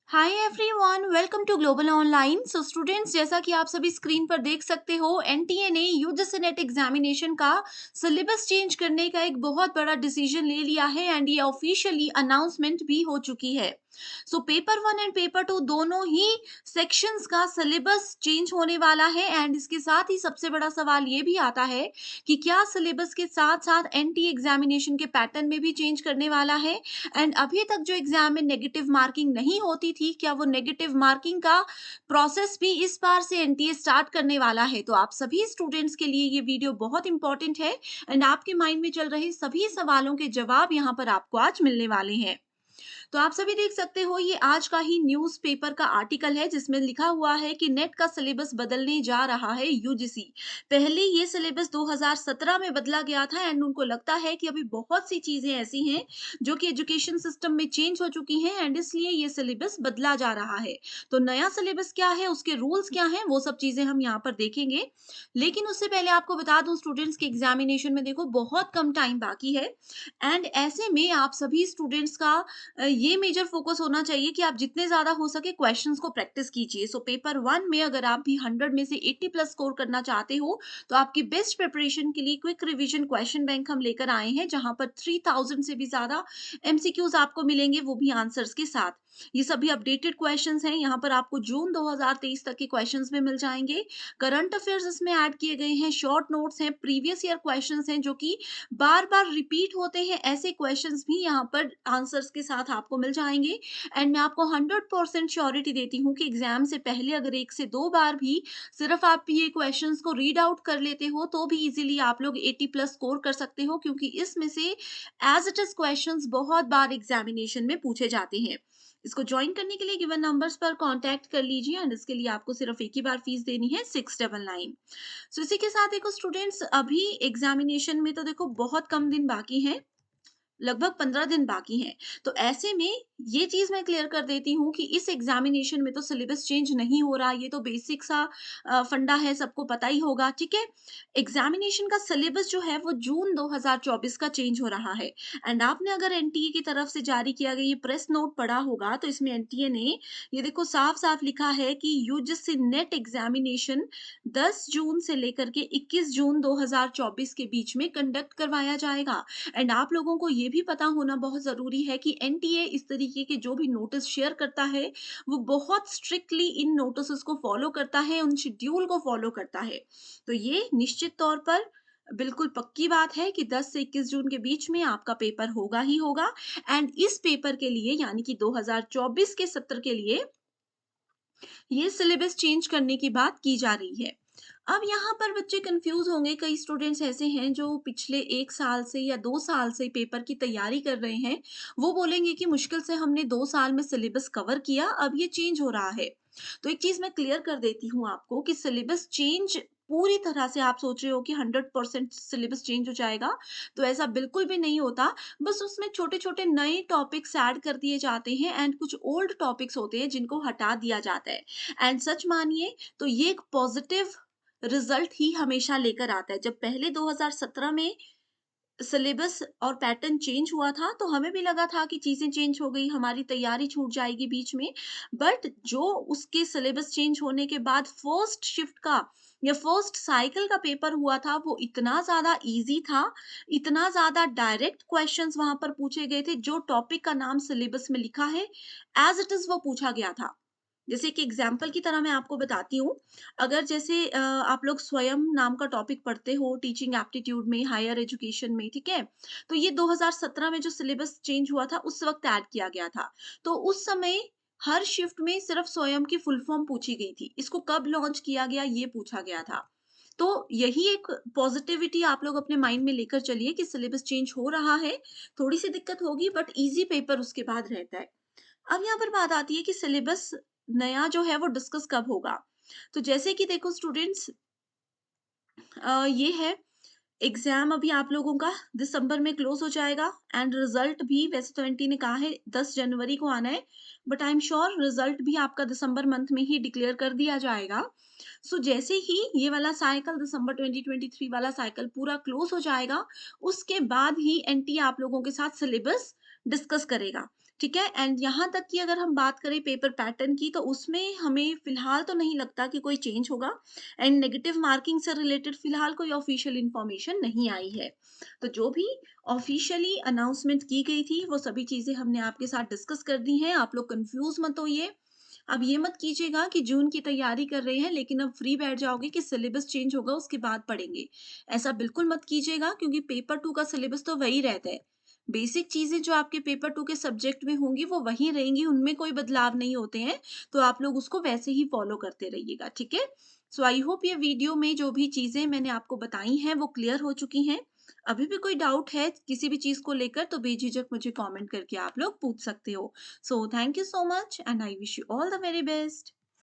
Hi everyone, welcome to global online. So students, जैसा कि आप सभी स्क्रीन पर देख सकते हो, एनटीए ने यूजीसी नेट एग्जामिनेशन का सिलेबस चेंज करने का एक बहुत बड़ा डिसीजन ले लिया है एंड ये ऑफिशियली अनाउंसमेंट भी हो चुकी है। So paper one and paper two दोनों ही सेक्शंस का सिलेबस चेंज होने वाला है एंड इसके साथ ही सबसे बड़ा सवाल ये भी आता है कि क्या सिलेबस के साथ साथ एनटीए एग्जामिनेशन के पैटर्न में भी चेंज करने वाला है। एंड अभी तक जो एग्जाम में नेगेटिव मार्किंग नहीं होती थी, क्या वो नेगेटिव मार्किंग का प्रोसेस भी इस बार से एनटीए स्टार्ट करने वाला है। तो आप सभी स्टूडेंट्स के लिए ये वीडियो बहुत इंपॉर्टेंट है एंड आपके माइंड में चल रहे सभी सवालों के जवाब यहाँ पर आपको आज मिलने वाले हैं। तो आप सभी देख सकते हो, ये आज का ही न्यूज़पेपर का आर्टिकल है जिसमें लिखा हुआ है कि नेट का सिलेबस बदलने जा रहा है यूजीसी। पहले ये सिलेबस 2017 में बदला गया था एंड उनको लगता है कि अभी बहुत सी चीजें ऐसी हैं जो कि एजुकेशन सिस्टम में चेंज हो चुकी हैं एंड इसलिए ये सिलेबस बदला जा रहा है। तो नया सिलेबस क्या है, उसके रूल्स क्या हैं, वो सब चीजें हम यहाँ पर देखेंगे। लेकिन उससे पहले आपको बता दूं स्टूडेंट्स, के एग्जामिनेशन में देखो बहुत कम टाइम बाकी है एंड ऐसे में आप सभी स्टूडेंट्स का ये मेजर फोकस होना चाहिए कि आप जितने ज्यादा हो सके क्वेश्चंस को प्रैक्टिस कीजिए। सो पेपर वन में अगर आप भी 100 में से 80 प्लस स्कोर करना चाहते हो तो आपकी बेस्ट प्रिपरेशन के लिए क्विक रिवीजन क्वेश्चन बैंक हम लेकर आए हैं, जहां पर 3000 से भी ज्यादा एमसीक्यूज आपको मिलेंगे, वो भी आंसर्स के साथ। ये सभी अपडेटेड क्वेश्चंस हैं, यहाँ पर आपको जून 2023 तक के क्वेश्चंस में मिल जाएंगे। करंट अफेयर्स इसमें ऐड किए गए हैं, शॉर्ट नोट्स हैं, प्रीवियस ईयर क्वेश्चंस हैं जो कि बार बार रिपीट होते हैं, ऐसे क्वेश्चंस भी यहाँ पर आंसर्स के साथ आपको मिल जाएंगे। एंड मैं आपको 100% श्योरिटी देती हूँ कि एग्जाम से पहले अगर एक से दो बार भी सिर्फ आप ये क्वेश्चंस को रीड आउट कर लेते हो तो भी इजीली आप लोग 80 प्लस स्कोर कर सकते हो, क्योंकि इसमें से एज इट इज क्वेश्चंस बहुत बार एग्जामिनेशन में पूछे जाते हैं। इसको ज्वाइन करने के लिए गिवन नंबर्स पर कांटेक्ट कर लीजिए एंड इसके लिए आपको सिर्फ एक ही बार फीस देनी है, 699। सो इसी के साथ देखो स्टूडेंट्स, अभी एग्जामिनेशन में तो देखो बहुत कम दिन बाकी हैं, लगभग 15 दिन बाकी हैं। तो ऐसे में ये चीज़ मैं क्लियर कर देती हूँ कि इस एग्ज़ामिनेशन में तो सिलेबस चेंज नहीं हो रहा, ये तो बेसिक सा फंडा है, सबको पता ही होगा, ठीक है? एग्ज़ामिनेशन का सिलेबस जो है वो जून 2024 का चेंज हो रहा है एंड आपने अगर एनटीए की तरफ से जारी किया गया ये प्रेस नोट पढ़ा होगा तो इसमें एनटीए ने ये देखो साफ-साफ लिखा है कि यूजीसी नेट एग्ज़ामिनेशन 10 जून से लेकर के 21 जून 2024 के बीच में कंडक्ट करवाया जाएगा। एंड आप लोगों को ये भी पता होना बहुत ज़रूरी है कि एनटीए इस तरीके के जो भी नोटिस शेयर करता है, वो बहुत स्ट्रिक्टली इन नोटिसेस को फॉलो करता है, उन शेड्यूल को फॉलो करता है। तो ये निश्चित तौर पर बिल्कुल पक्की बात है कि 10 से 21 जून के बीच में आपका पेपर होगा ही होगा एंड इस पेपर के लिए यानी कि 2024 के सत्र के लिए ये सिलेबस चेंज करने की बात की जा रही है। अब यहाँ पर बच्चे कंफ्यूज होंगे, कई स्टूडेंट्स ऐसे हैं जो पिछले 1 साल से या 2 साल से पेपर की तैयारी कर रहे हैं। वो बोलेंगे कि मुश्किल से हमने 2 साल में सिलेबस कवर किया, अब ये चेंज हो रहा है। तो एक चीज़ मैं क्लियर कर देती हूँ आपको कि सिलेबस चेंज पूरी तरह से आप सोच रहे हो कि 100% सिलेबस चेंज हो जाएगा, तो ऐसा बिल्कुल भी नहीं होता। बस उसमें छोटे-छोटे नए टॉपिक्स ऐड कर दिए जाते हैं एंड कुछ ओल्ड टॉपिक्स होते हैं जिनको हटा दिया जाता है। एंड सच मानिए तो ये एक पॉजिटिव रिजल्ट ही हमेशा लेकर आता है। जब पहले 2017 में सिलेबस और पैटर्न चेंज हुआ था तो हमें भी लगा था कि चीजें चेंज हो गई, हमारी तैयारी छूट जाएगी बीच में। बट जो उसके सिलेबस चेंज होने के बाद फर्स्ट शिफ्ट का या फर्स्ट साइकिल का पेपर हुआ था, वो इतना ज्यादा इजी था, इतना ज्यादा डायरेक्ट क्वेश्चंस वहां पर पूछे गए थे, जो टॉपिक का नाम सिलेबस में लिखा है एज इट इज वो पूछा गया था। जैसे कि एग्जाम्पल की तरह मैं आपको बताती हूँ, अगर जैसे आप लोग स्वयं नाम का टॉपिक पढ़ते हो टीचिंग एप्टीट्यूड में, हायर एजुकेशन में, ठीक है? तो ये 2017 में जो सिलेबस चेंज हुआ था उस वक़्त ऐड किया गया था। तो उस समय हर शिफ्ट में सिर्फ स्वयं की फुल फॉर्म पूछी गई थी। इसको कब लॉन्च किया गया ये पूछा गया था। तो यही एक पॉजिटिविटी आप लोग अपने माइंड में लेकर चलिए कि सिलेबस चेंज हो रहा है, थोड़ी-सी दिक्कत होगी बट ईज़ी पेपर उसके बाद रहता है। अब यहाँ पर बात आती है कि सिलेबस नया जो है वो डिस्कस कब होगा। तो जैसे कि देखो स्टूडेंट्स, ये है, एग्जाम अभी आप लोगों का दिसंबर में क्लोज हो जाएगा एंड रिजल्ट भी वैसे तो एनटी ने कहा है 10 जनवरी को आना है, but I am sure result भी आपका दिसंबर मंथ में ही डिक्लेयर कर दिया जाएगा। सो जैसे ही ये वाला साइकिल दिसंबर 2023 वाला साइकिल पूरा क्लोज हो जाएगा, उसके बाद ही एनटी आप लोगों के साथ सिलेबस डिस्कस करेगा। ठीक है। एंड यहाँ तक कि अगर हम बात करें पेपर पैटर्न की, तो उसमें हमें फिलहाल तो नहीं लगता कि कोई चेंज होगा। एंड नेगेटिव मार्किंग से रिलेटेड फिलहाल कोई ऑफिशियल इंफॉर्मेशन नहीं आई है। तो जो भी ऑफिशियली अनाउंसमेंट की गई थी वो सभी चीज़ें हमने आपके साथ डिस्कस कर दी हैं। आप लोग कंफ्यूज मत होइए। अब ये मत कीजिएगा कि जून की तैयारी कर रहे हैं लेकिन अब फ्री बैठ जाओगे कि सिलेबस चेंज होगा उसके बाद पढ़ेंगे। ऐसा बिल्कुल मत कीजिएगा, क्योंकि पेपर 2 का सिलेबस तो वही रहता है। बेसिक चीज़ें जो आपके पेपर 2 के सब्जेक्ट में होंगी वो वही रहेंगी, उनमें कोई बदलाव नहीं होते हैं। तो आप लोग उसको वैसे ही फॉलो करते रहिएगा, ठीक है? सो आई होप ये वीडियो में जो भी चीज़ें मैंने आपको बताई हैं वो क्लियर हो चुकी हैं। अभी भी कोई डाउट है किसी भी चीज़ को लेकर तो बेझिझक मुझे कमेंट करके आप लोग पूछ सकते हो। So thank you so much and I wish you all the very best.